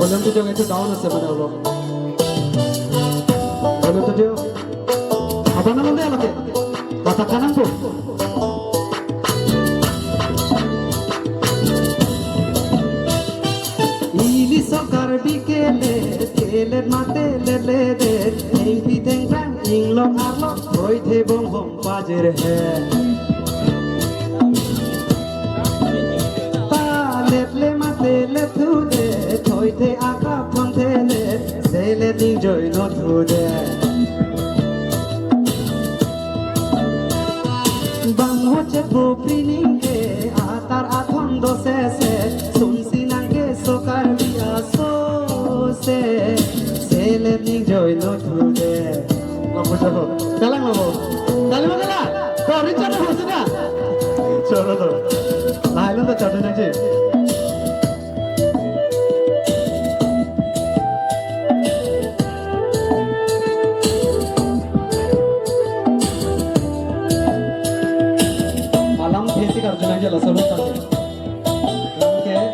Volume tu jangan itu down sebenarnya bro. Volume tu dia. Apa nama dia lagi? Kata kanan tu. Ili sokar bikele, kele mate lele de, engpi tengkang inglok arlok, koi the bong bong pajer hai. Pa le mate le thu de, koi the aka pon the le, sele ding joy not thu de. Bang ho che bo prining ke, atar athon do se, sunsi nang ke sokar biya so se, sele ding joy not thu de. Mampu sabo, kalang mampu, kali mana lah? Kau Richard dah masuk dah? Coba tu, lain tu cakap nanti. Malam basic Arjun aja lah selalu tak. Okay,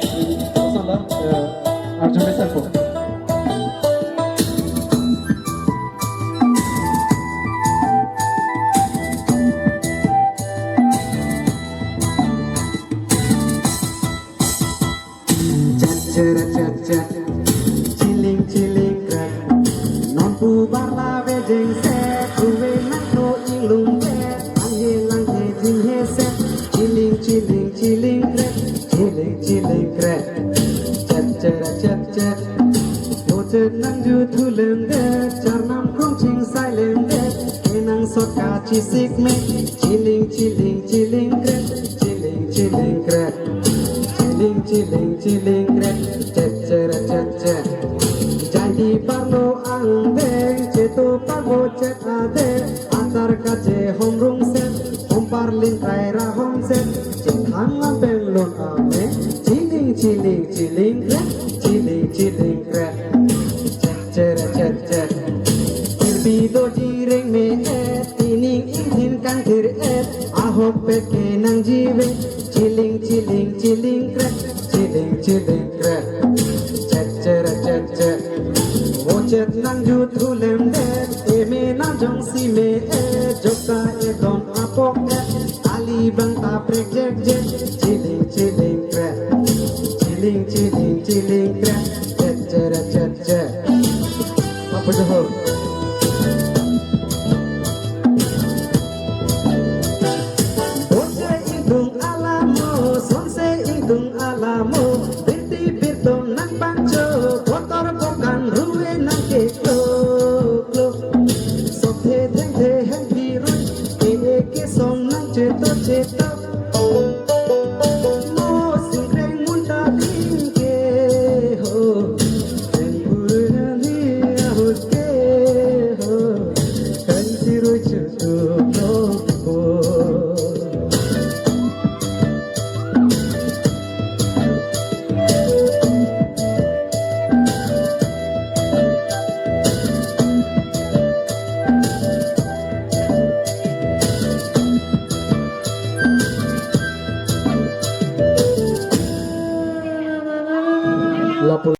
pasal lah Arjun besar pun. Chilling chilling crack non pu barla vejeng se kuwe nakro ilung se anghe langhe jinghe se chilling chilling chilling crack chat Moche nang ju thulem de charnam khong ching silent de enang sotka chisik me chilling crack chilling crack chat jadi parlo ang de cheto pago chat ade antar kache homrung se hom parling kaira hom se chithang benglon ame chilling crack chat kirbi do jireng me tining inthin kan thir ahok pe ke nang jive chilling crack chat Ocet nang ju thulem de eme nang jong si me joka e don apok ali bang ta project